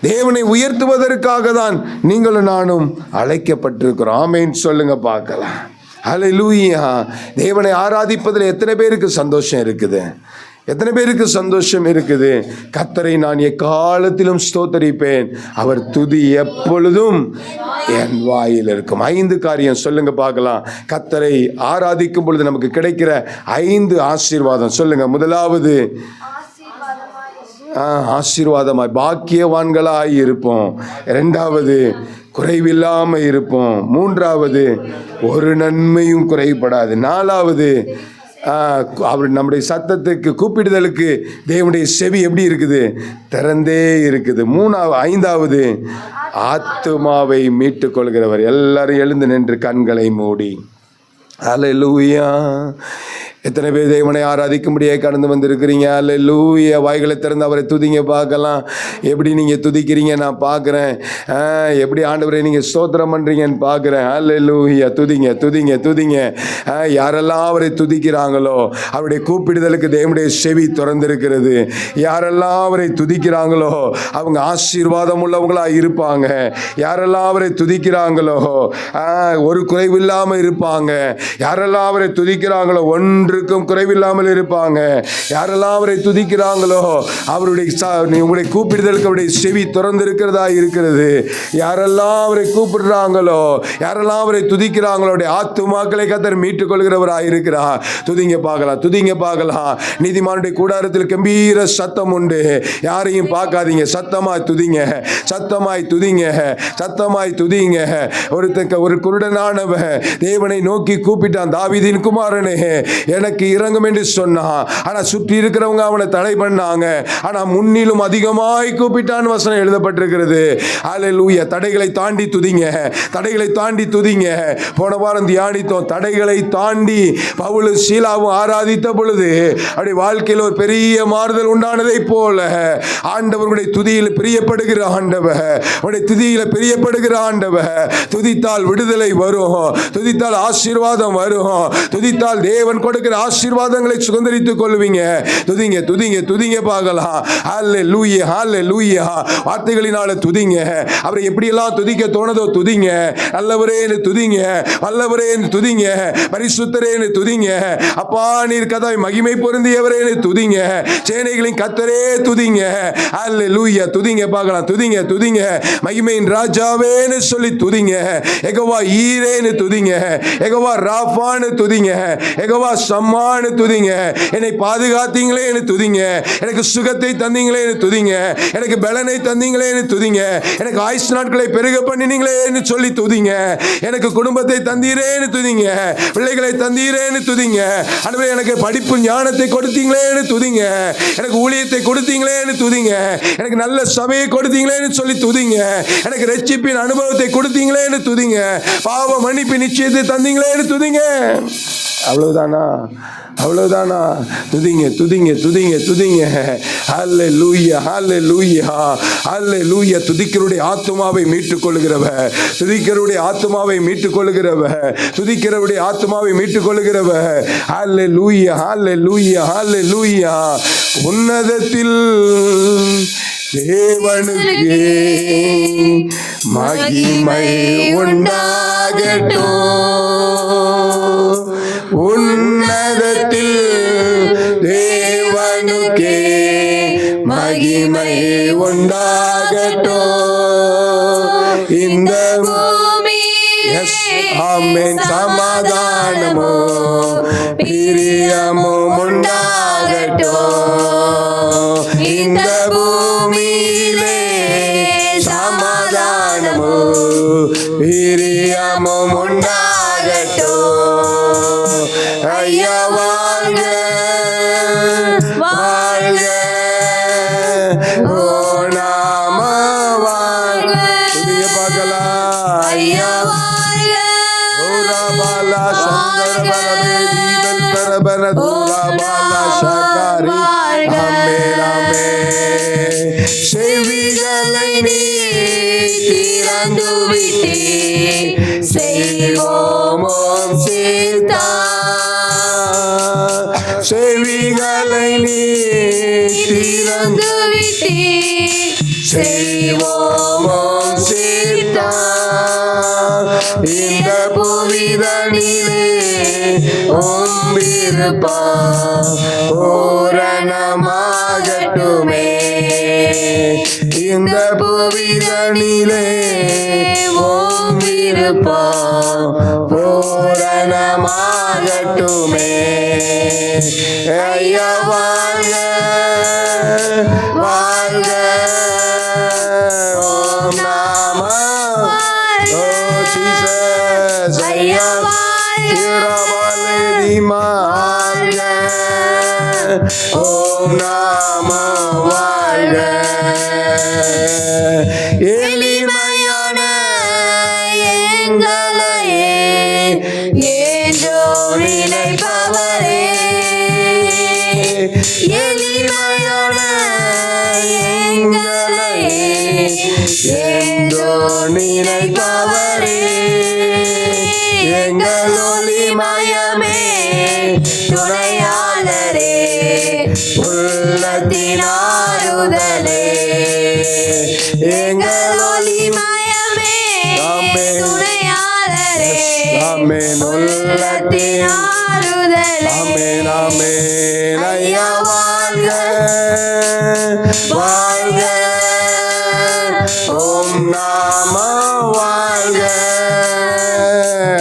[SPEAKER 1] தேவனை உயர்த்துவதற்காக தான் நீங்களும் நானும் அழைக்கப்பட்டிருக்கிறோம். ஆமென் சொல்லுங்க பார்க்கலாம். ஹல்லேலூயா. தேவனை ஆராதிப்பதில் எத்தனை பேருக்கு சந்தோஷம் இருக்குது? எத்தனை பேருக்கு சந்தோஷம் இருக்குது? கர்த்தரை நான் எக்காலத்திலும் ஸ்தோத்தரிப்பேன், அவர் துதி எப்பொழுதும் என் வாயில் இருக்கும். 5 காரியம் சொல்லுங்க பார்க்கலாம். கர்த்தரை ஆராதிக்கும் பொழுது நமக்கு கிடைக்கிற 5 ஆசீர்வாதம் சொல்லுங்க. முதலாவது ஆசீர்வாதமாய் பாக்கியவான்களாய் இருப்போம். 2வது குறைவில்லாம இருப்போம். 3வது ஒரு நன்மையும் குறைபடாது. 4வது அவர் நம்முடைய சத்தத்துக்கு கூப்பிடுதலுக்கு தேவனுடைய செவி எப்படி இருக்குது? திறந்தே இருக்குது. 5வது ஆத்துமாவை மீட்டுக் கொள்கிறவர். எல்லாரும் எழுந்து நின்று கண்களை மூடி ஹல்லேலூயா. எத்தனை பேர் தேவனை ஆராதிக்கும்படியே கடந்து வந்திருக்கிறீங்க? அல்லேலூயா. வாய்களை திறந்து அவரை துதிங்க பார்க்கலாம். எப்படி நீங்கள் துதிக்கிறீங்க நான் பார்க்குறேன். எப்படி ஆண்டவரை நீங்கள் ஸ்தோத்திரம் பண்ணுறீங்கன்னு பார்க்குறேன். அல்லேலூயா. துதிங்க துதிங்க துதிங்க. யாரெல்லாம் அவரை துதிக்கிறாங்களோ அவருடைய கூப்பிடுதலுக்கு தேவனுடைய செவி திறந்திருக்கிறது. யாரெல்லாம் அவரை துதிக்கிறாங்களோ அவங்க ஆசீர்வாதம் உள்ளவங்களாக இருப்பாங்க. யாரெல்லாம் அவரை துதிக்கிறாங்களோ ஒரு குறைவில்லாமல் இருப்பாங்க. யாரெல்லாம் அவரை துதிக்கிறாங்களோ ஒன்றுக்கும் குறைவில்லாமல் இருப்பாங்க. யாரெல்லாம் அவரை துதிக்கிறாங்களோ அவருடைய உங்களுடைய கூப்பிடுதலுக்கு அவருடைய செவி திறந்திருக்கிறதா இருக்கிறது. யாரெல்லாம் அவரை கூப்பிடுறாங்களோ யாரெல்லாம் அவரை துதிக்கிறாங்களோ அவருடைய ஆத்துமாக்களை கர்த்தர் மீட்டுக் கொள்கிறவராக இருக்கிறார். துதிங்க பார்க்கலாம். துதிங்க பார்க்கலாம். நீதிமானுடைய கூடாரத்தில் கம்பீர சத்தம் உண்டு. யாரையும் பார்க்காதீங்க. சத்தமாய் துதிங்க. சத்தமாய் துதிங்க. சத்தமாய் துதிங்க. ஒரு குருடனானவன் தேவனை நோக்கி கூப்பிட்டான், தாவீதின் குமாரனே எனக்கு இறங்கும் என்று சொன்னான். ஆனா சுற்றி இருக்கிறவங்க அவனை தடை பண்ணாங்க. ஆனா முன்னிலும் அதிகமாய் கூப்பிட்டான் வசனம் எழுதப்பட்டிருக்கிறது. ஹல்லேலூயா. தடைகளை தாண்டி துதிங்க, தடைகளை தாண்டி துதிங்க. போன வாரம் தியானித்தோம். தடைகளை தாண்டி பவுலும் சீலாவும் ஆராதித்த பொழுது அப்படி வாழ்க்கையில் ஒரு பெரிய மாறுதல் உண்டானதை போல ஆண்டவருடைய துதியில் பிரியப்படுகிற ஆண்டவர், உடைய துதியில் பிரியப்படுகிற ஆண்டவர். துதித்தால் விடுதலை வரும், துதித்தால் ஆசீர்வாதம் வரும், துதித்தால் தேவன் கொடுக்கிற ஆசீர்வாதங்களை சுதந்திரித்துக் கொள்வீங்க. துதிங்க துதிங்க துதிங்க பார்க்கலாம். ஹல்லேலூயா ஹல்லேலூயா. வார்த்தைகளினால துதிங்க. அவரை எப்படியெல்லாம் துதிக்க தோணுதோ துதிங்க. நல்லவரே என்று துதிங்க, வல்லவரே என்று துதிங்க, பரிசுத்தரே என்று துதிங்க. அப்பா நீர் கதாய் மகிமை பொருந்தியவரே என்று துதிங்க. சேனைகளின் கர்த்தரே துதிங்க. ஹல்லேலூயா. துதிங்க பார்க்கலாம். துதிங்க துதிங்க. மகிமையின் ராஜாவேன்னு சொல்லி துதிங்க. யெகோவா ஈரேன்னு துதிங்க, யெகோவா ராஃபான்னு துதிங்க, யெகோவா சம்மான்னு துதிங்க. என்னை பாதுகாத்தீங்களேன்னு துதிங்க, எனக்கு சுகத்தை தந்தீங்களேன்னு துதிங்க, எனக்கு பலனை தந்தீங்களேன்னு துதிங்க, எனக்கு ஆயுசு நாட்களை பெருக பண்ணினீங்களேன்னு சொல்லி துதிங்க, எனக்கு குடும்பத்தை தந்தீரேன்னு துதிங்க, பிள்ளைகளை தந்தீரேன்னு துதிங்க. ஆண்டவரே எனக்கு படிப்பு ஞானத்தை கொடுத்தீங்களேன்னு துதிங்க, எனக்கு ஊழியத்தை கொடுத்தீங்களேன்னு துதிங்க, எனக்கு நல்ல சபையை கொடுத்தீங்களேன்னு சொல்லி துதிங்க, எனக்கு ரட்சிப்பின் அனுபவத்தை கொடுத்தீங்களேன்னு துதிங்க, பாவ மன்னிப்பு நிச்சயத்தை தந்தீங்களேன்னு துதிங்க. அவ்வளவுதானா? அவ்வளவுதானா? துதிங்க துதிங்க துதிங்க துதிங்க. ஹல்லேலூயா ஹல்லேலூயா ஹல்லேலூயா. துதிக்கிறவருடைய ஆத்துமாவை மீட்டுக் கொள்கிறவர், துதிக்கிறவருடைய ஆத்துமாவை மீட்டுக் கொள்கிறவர், துதிக்கிறவருடைய ஆத்துமாவை மீட்டுக் கொள்கிறவர். ஹல்லேலூயா ஹல்லேலூயா ஹல்லேலூயா. உன்னதத்தில் தேவனுக்கே மகிமை உண்டாகட்டும். உன்னதத்தில் தேவனுக்கே மகிமை உண்டாகட்டும். இந்த ஆமென் சமாதானமோ பிரியமும் உண்டாகட்டும். இந்த பூமியிலே சமாதானமோ பிரியமும் உண்டாகட்டும். ஐயா வாழ்க வாழ்க, ஓ நாம வாழ்க. துதிய பார்க்கலாம். ஐயா வாழ்க, ஓராபாலா சந்தர பலமே தீபல் பரபன தூராபாலா சகாரி. ஆமென் ஆமென். செவிகளை நீ திறந்து விட்டே செய்வோம் சீதா. செவிகளை நீ திறந்து விட்டே செய்வோம் சீதா. இந்த புவிதனிலே உம் விருப்பம் பூரணமாகட்டுமே. இந்த புவிதனிலே உம் விருப்பம் பூரணமாகட்டுமே. ஐயா வாழ்க வாழ்க, ஓம் நாம ஓ ஜீசஸ். ஐயா வாழ்க, ஓம் நாம வாழ்க. எளிமையான எங்களையே ஏதோ நினைப்பவரே, எளிமையான எங்களையே ஏதோ நினைப்பவரே, எங்கள் ஒளிமயமே துணையாளரே, உள்ளத்தின் ஆறுதலே, எங்கள் ஒளிமயமே துணையாளரே, உள்ளத்தின் ஆறுதலே. ஆமென் ஆமென். ஐயா வாழ்க வாழ்க, ஓம் நாம வாழ்க.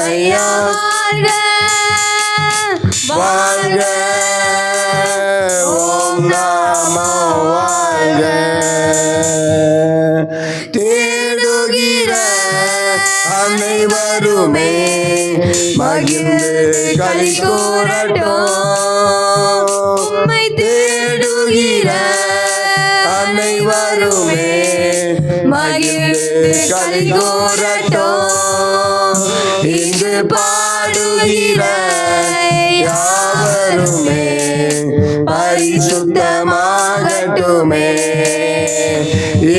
[SPEAKER 1] ஐயா வாழ்க வாழ்க, ஓம் நாம வாழ்க. தேடுகிற அனைவருமே மகிழ்ந்து களி கூறட்டும்.
[SPEAKER 2] உம்மை தேடுகிற
[SPEAKER 1] அனைவருமே
[SPEAKER 2] மகிழ்ந்து களி கூறட்டும்.
[SPEAKER 1] இங்கு பாடுகிற யாவருமே பரிசுத்தமாகட்டுமே.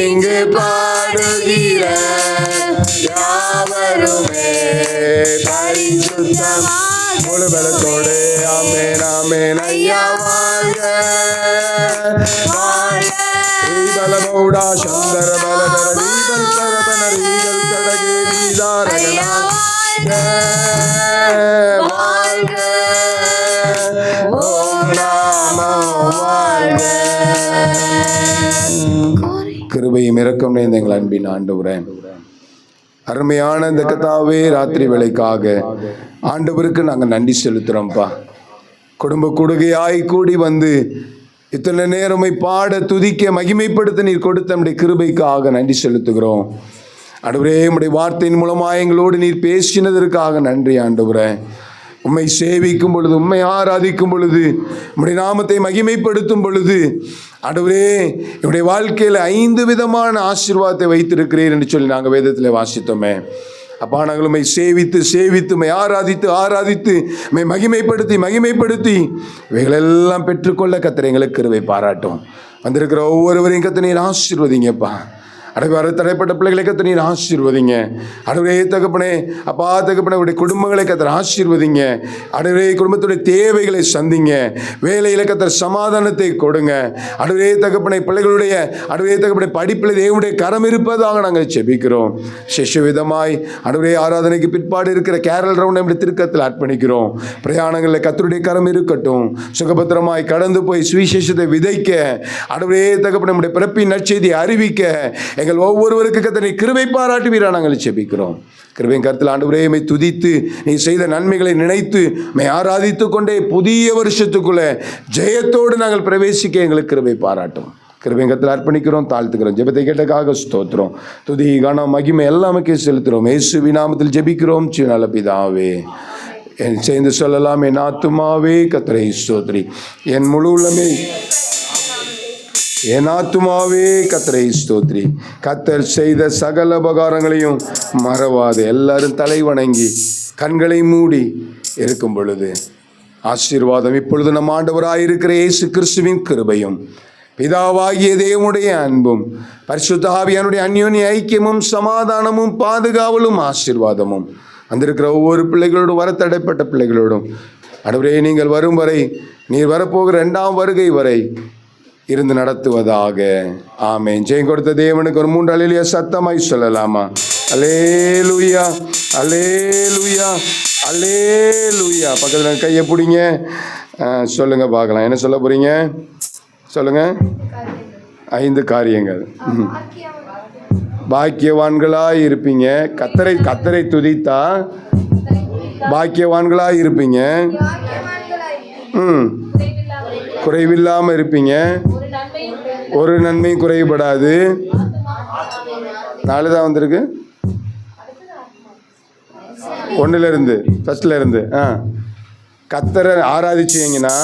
[SPEAKER 1] இங்கு பாடுகிற யாவருமே பரிசுத்தமாக முழு பலத்தோடு ஆமென் ஆமென் ஐயா வாழ்க
[SPEAKER 2] வாழ்க.
[SPEAKER 1] பலமௌடா சந்தர பலதர வீபல் சரபன ரீகல் கடகே வீதாரகனா வாழ்க ஓம் நமோ வாழ்க. கிருபையும் இரக்கம் நிறைந்த எங்கள் அன்பின் ஆண்டவரே, அருமையான இந்த கர்த்தாவே ராத்திரி வேளைக்காக ஆண்டவருக்கு நாங்கள் நன்றி செலுத்துகிறோம்ப்பா. குடும்ப கொடுகையாய் கூடி வந்து இத்தனை நேரமை பாட துதிக்க மகிமைப்படுத்த நீர் கொடுத்த நம்முடைய கிருபைக்காக நன்றி செலுத்துகிறோம். ஆண்டவரே, உம்முடைய வார்த்தையின் மூலமாக எங்களோடு நீர் பேசினதற்காக நன்றி ஆண்டவரே. உம்மை சேவிக்கும் பொழுது, உம்மை ஆராதிக்கும் பொழுது, உம்முடைய நாமத்தை மகிமைப்படுத்தும் பொழுது ஆண்டவரே என்னுடைய வாழ்க்கையில் 5 விதமான ஆசீர்வாதத்தை வைத்திருக்கிறீர் என்று சொல்லி நாங்கள் வேதத்தில் வாசித்தோமே. அப்பா, நாங்கள் உம்மை சேவித்து உம்மை ஆராதித்து உம்மை மகிமைப்படுத்தி இவைகளெல்லாம் பெற்றுக்கொள்ள கர்த்தர் எங்களுக்கு கிருபை பாராட்டும். வந்திருக்கிற ஒவ்வொருவரையும் கர்த்தர் நீர் ஆசீர்வதிங்கப்பா. வர தடைப்பட்ட பிள்ளைகளை கர்த்தர் நீர் ஆசீர்வதிங்க. அடவே தகப்பனே, அப்பா தகப்பனே, உடைய குடும்பங்களை கர்த்தர் ஆசீர்வதிங்க. அடவே குடும்பத்துடைய தேவைகளை சந்திங்க. வேலையில் கர்த்தர் சமாதானத்தை கொடுங்க. அடவே தகப்பனே, பிள்ளைகளுடைய அடவே தகப்பனே படிப்பில் தேவனுடைய கரம் இருப்பதாக நாங்கள் செபிக்கிறோம். விதமாய் அடவே ஆராதனைக்கு பிற்பாடு இருக்கிற கேரல் ரவுண்ட் நம்முடைய திருக்கத்தில் அர்ப்பணிக்கிறோம். பிரயாணங்களில் கர்த்தருடைய கரம் இருக்கட்டும். சுகபத்திரமாய் கடந்து போய் சுவிசேஷத்தை விதைக்க, அடவே தகப்பனே, நம்முடைய பிறப்பின் நற்செய்தியை அறிவிக்க எங்கள் ஒவ்வொருவருக்கு கர்த்தர் கிருபை பாராட்டுவீரா நாங்கள் செபிக்கிறோம். கிருபையின் கருத்தில் ஆண்டவரே, உம்மை துதித்து நீ செய்த நன்மைகளை நினைத்து உம்மை ஆராதித்து கொண்டே புதிய வருஷத்துக்குள்ளே ஜெயத்தோடு நாங்கள் பிரவேசிக்க எங்களுக்கு கிருபை பாராட்டும். கிருபையின் கருத்தில் அர்ப்பணிக்கிறோம், தாழ்த்துக்கிறோம். ஜெபத்தை கேட்டக்காக ஸ்தோத்திரம். துதி கனம் மகிமை எல்லாமே செலுத்துகிறோம். இயேசுவின் நாமத்தில் ஜெபிக்கிறோம் நல்ல பிதாவே. சேர்ந்து சொல்லலாம், என் ஆத்துமாவே கர்த்தரை ஸ்தோத்திரி, என் முழு உள்ளமே என் ஆத்துமாவே கர்த்தரை ஸ்தோத்திரி. கர்த்தர் செய்த சகல உபகாரங்களையும் மறவாது. எல்லாரும் தலை வணங்கி கண்களை மூடி இருக்கும் பொழுது ஆசீர்வாதம் இப்பொழுது நம் ஆண்டவராயிருக்கிற இயேசு கிறிஸ்துவின் கிருபையும் பிதாவாகிய தேவனுடைய அன்பும் பரிசுத்த ஆவியானுடைய அந்யோன்ய ஐக்கியமும் சமாதானமும் பாதுகாவலும் ஆசீர்வாதமும் வந்திருக்கிற ஒவ்வொரு பிள்ளைகளோடும், வரத்தடைப்பட்ட பிள்ளைகளோடும் ஆண்டவரே நீங்கள் வரும் வரை, நீர் வரப்போகிற 2ஆம் வருகை வரை இருந்து நடத்துவதாக. ஆமென். ஜெயம் கொடுத்த தேவனுக்கு ஒரு 3 அல்லேலூயா சத்தமாய் சொல்லலாமா? அல்லேலூயா, அல்லேலூயா, அல்லேலூயா. பக்கத்தில் கையை பிடிங்க, சொல்லுங்க பார்க்கலாம். என்ன சொல்ல போறீங்க? சொல்லுங்க. 5 காரியங்கள். பாக்கியவான்களாய் இருப்பீங்க. கர்த்தரை துதித்தா பாக்கியவான்களாய் இருப்பீங்க. குறைவில்லாமல் இருப்பீங்க. ஒரு நன்மையும் குறைபடாது. 4 தான் வந்திருக்கு. 1 ஃபர்ஸ்ட்ல இருந்து கர்த்தரை ஆராதிச்சீங்கன்னா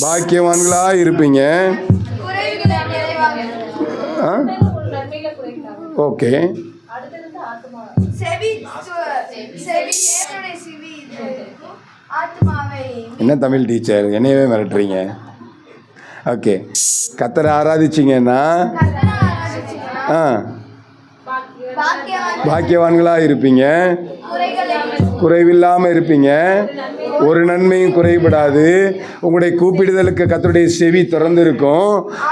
[SPEAKER 1] பாக்கியவான்களா இருப்பீங்க. ஓகே. என்ன தமிழ் டீச்சர், என்னையவே மிரட்டுறீங்க? ஓகே. கர்த்தரை ஆராதிச்சிங்கன்னா பாக்கியவான்களாக இருப்பீங்க. குறைவில்லாமல் இருப்பீங்க. ஒரு நன்மையும் குறைபடாது. உங்களுடைய கூப்பிடுதலுக்கு கர்த்தருடைய செவி திறந்து இருக்கும்.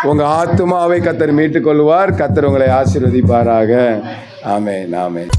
[SPEAKER 1] உங்கள் ஆத்துமாவை கர்த்தர் மீட்டுக்கொள்வார். கர்த்தர் உங்களை ஆசீர்வதிப்பாராக. ஆமென், ஆமென்.